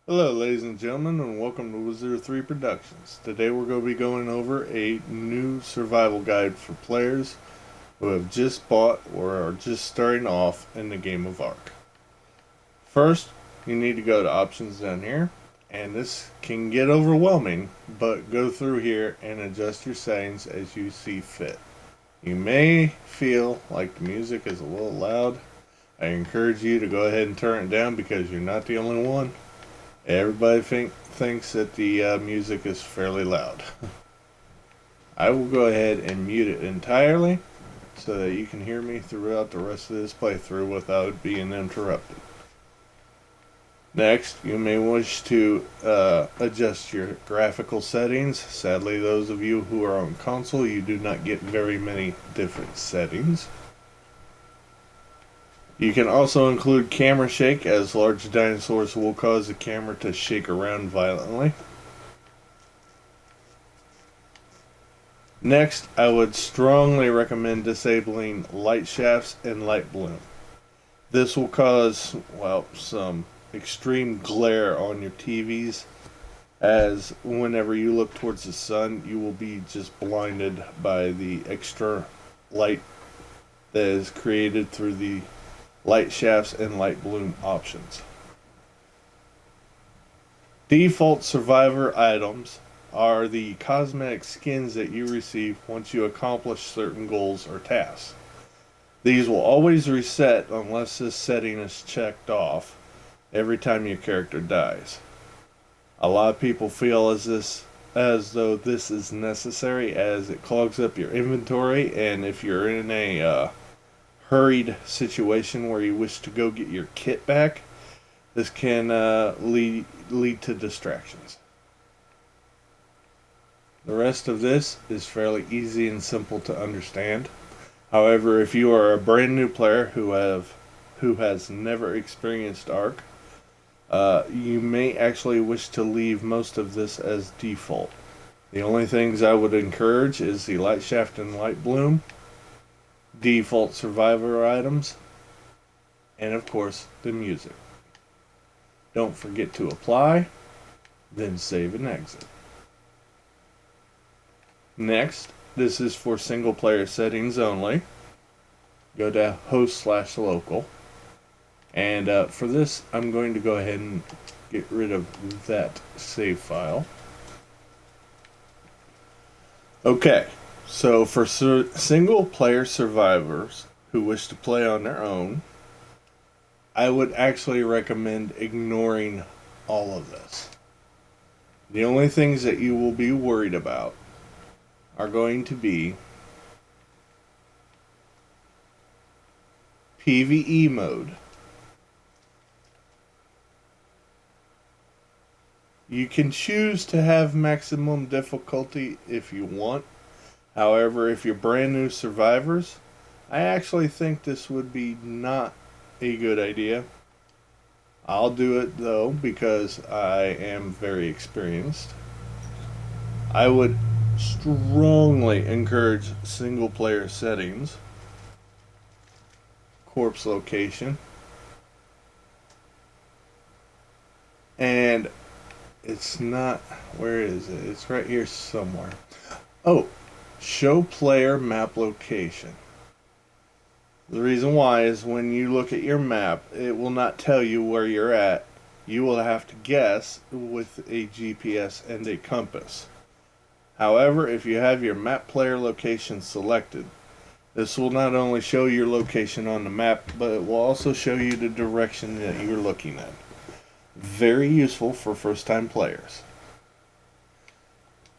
Hello, ladies and gentlemen, and welcome to Wizard 3 Productions. Today we're going to be going over a new survival guide for players who have just bought or are just starting off in the game of Ark. First, you need to go to options down here, and this can get overwhelming, but go through here and adjust your settings as you see fit. You may feel like the music is a little loud. I encourage you to go ahead and turn it down because you're not the only one. Everybody thinks that the music is fairly loud. I will go ahead and mute it entirely so that you can hear me throughout the rest of this playthrough without being interrupted. Next, you may wish to adjust your graphical settings. Sadly, those of you who are on console, you do not get very many different settings. You can also include camera shake, as large dinosaurs will cause the camera to shake around violently. Next, I would strongly recommend disabling light shafts and light bloom. This will cause, well, some extreme glare on your TVs, as whenever you look towards the sun, you will be just blinded by the extra light that is created through the light shafts and light bloom options. Default survivor items are the cosmetic skins that you receive once you accomplish certain goals or tasks. These will always reset unless this setting is checked off every time your character dies. A lot of people feel as though this is necessary, as it clogs up your inventory, and if you're in a hurried situation where you wish to go get your kit back, this can lead to distractions. The rest of this is fairly easy and simple to understand. However, if you are a brand new player who has never experienced Ark, you may actually wish to leave most of this as default. The only things I would encourage is the light shaft and light bloom, default survivor items, and of course the music. Don't forget to apply, then save and exit. Next, this is for single player settings only. Go to host/local, and for this I'm going to go ahead and get rid of that save file. Okay, so for single player survivors who wish to play on their own, I would actually recommend ignoring all of this. The only things that you will be worried about are going to be PvE mode. You can choose to have maximum difficulty if you want. However, if you're brand new survivors, I actually think this would be not a good idea. I'll do it though because I am very experienced. I would strongly encourage single player settings, corpse location, and it's not, where is it? It's right here somewhere. Oh, show player map location. The reason why is when you look at your map, it will not tell you where you're at. You will have to guess with a GPS and a compass. However, if you have your map player location selected, this will not only show your location on the map, but it will also show you the direction that you're looking at. Very useful for first time players.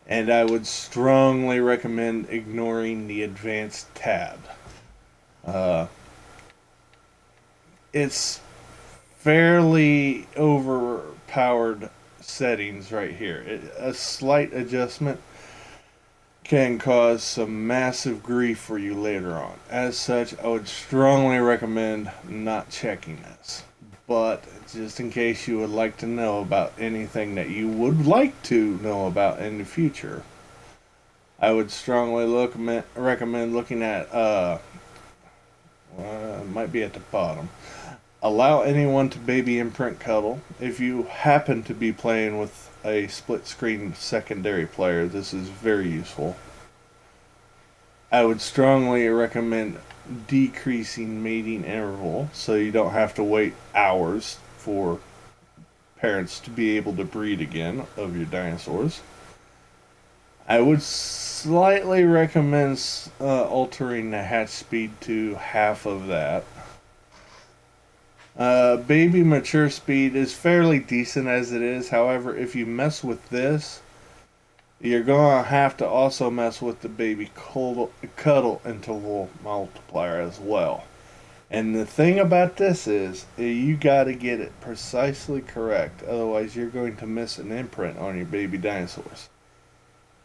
And I would strongly recommend ignoring the advanced tab. It's fairly overpowered settings right here. A slight adjustment can cause some massive grief for you later on. As such, I would strongly recommend not checking this. But just in case you would like to know about anything that you would like to know about in the future, I would strongly recommend looking at, it might be at the bottom, Allow anyone to baby imprint cuddle. If you happen to be playing with a split screen secondary player, this is very useful. I would strongly recommend decreasing mating interval so you don't have to wait hours for parents to be able to breed again of your dinosaurs. I would slightly recommend altering the hatch speed to half of that. Baby mature speed is fairly decent as it is. However, if you mess with this, you're going to have to also mess with the baby cuddle interval multiplier as well. And the thing about this is, you got to get it precisely correct. Otherwise, you're going to miss an imprint on your baby dinosaurs.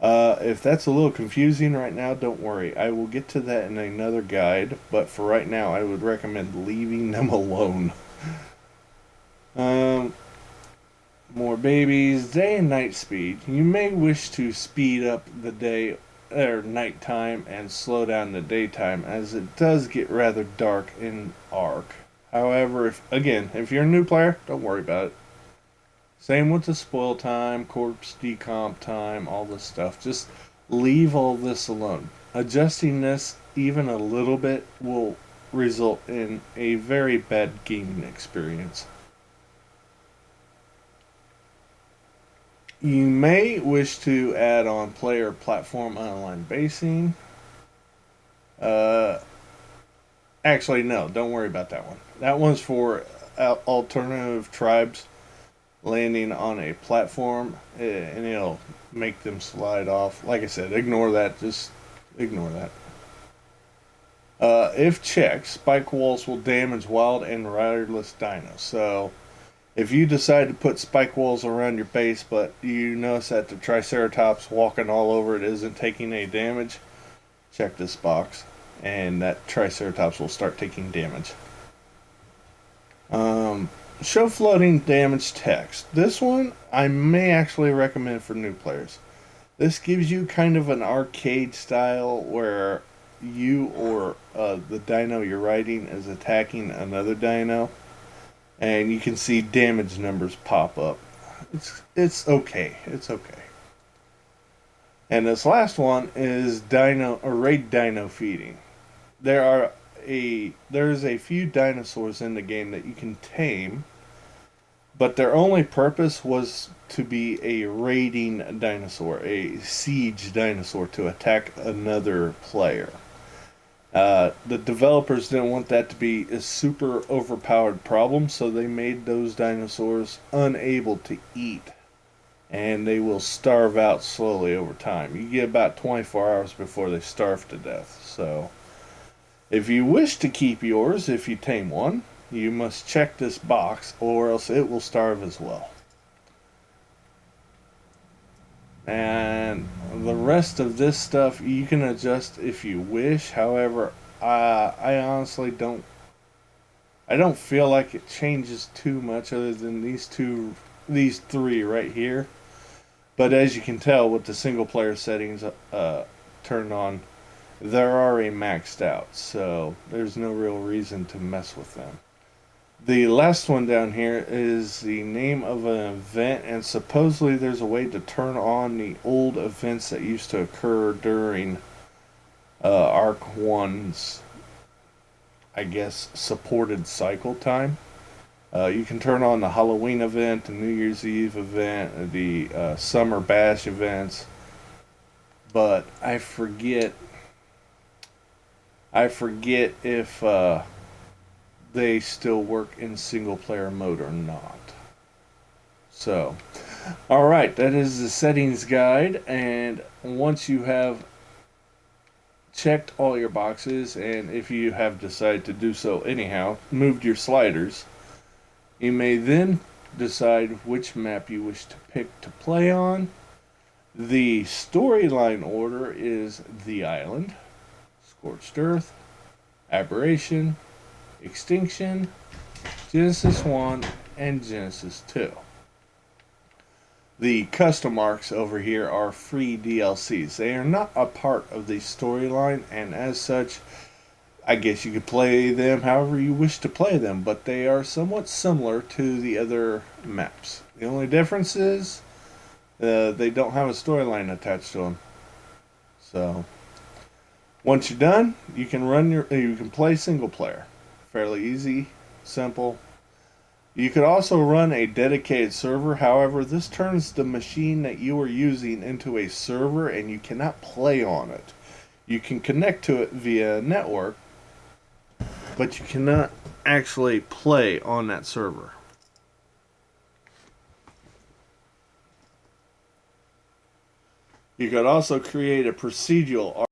If that's a little confusing right now, don't worry. I will get to that in another guide. But for right now, I would recommend leaving them alone. Um, More babies, day and night speed. You may wish to speed up the day or nighttime and slow down the daytime, as it does get rather dark in Ark. However, if you're a new player, don't worry about it. Same with the spoil time, corpse decomp time, all this stuff. Just leave all this alone. Adjusting this even a little bit will result in a very bad gaming experience. You may wish to add on player platform online basing. Uh, Actually, no, don't worry about that one. That one's for alternative tribes landing on a platform, and it'll make them slide off. Like I said, ignore that. Just ignore that. If checked, spike walls will damage wild and riderless dinos. So if you decide to put spike walls around your base, but you notice that the Triceratops walking all over it isn't taking any damage, check this box, and that Triceratops will start taking damage. Show floating damage text. This one I may actually recommend for new players. This gives you kind of an arcade style where you or the dino you're riding is attacking another dino, and you can see damage numbers pop up. It's okay. It's okay. And this last one is dino or raid dino feeding. There's a few dinosaurs in the game that you can tame, but their only purpose was to be a raiding dinosaur, a siege dinosaur to attack another player. The developers didn't want that to be a super overpowered problem, so they made those dinosaurs unable to eat, and they will starve out slowly over time. You get about 24 hours before they starve to death. So, if you wish to keep yours, if you tame one, you must check this box, or else it will starve as well. And the rest of this stuff you can adjust if you wish. However, I honestly don't. I don't feel like it changes too much other than these three right here. But as you can tell, with the single player settings turned on, they're already maxed out, so there's no real reason to mess with them. The last one down here is the name of an event, and supposedly there's a way to turn on the old events that used to occur during Ark 1's, I guess, supported cycle time. You can turn on the Halloween event, the New Year's Eve event, the Summer Bash events, but I forget. I forget if they still work in single player mode or not. So, alright, that is the settings guide, and once you have checked all your boxes, and if you have decided to do so anyhow, moved your sliders, you may then decide which map you wish to pick to play on. The storyline order is The Island, Scorched Earth, Aberration, Extinction, Genesis 1, and Genesis 2. The custom arcs over here are free DLCs. They are not a part of the storyline, and as such, I guess you could play them however you wish to play them, but they are somewhat similar to the other maps. The only difference is they don't have a storyline attached to them. So once you're done, you can play single player. Fairly easy, simple. You could also run a dedicated server. However, this turns the machine that you are using into a server and you cannot play on it. You can connect to it via network, but you cannot actually play on that server. You could also create a procedural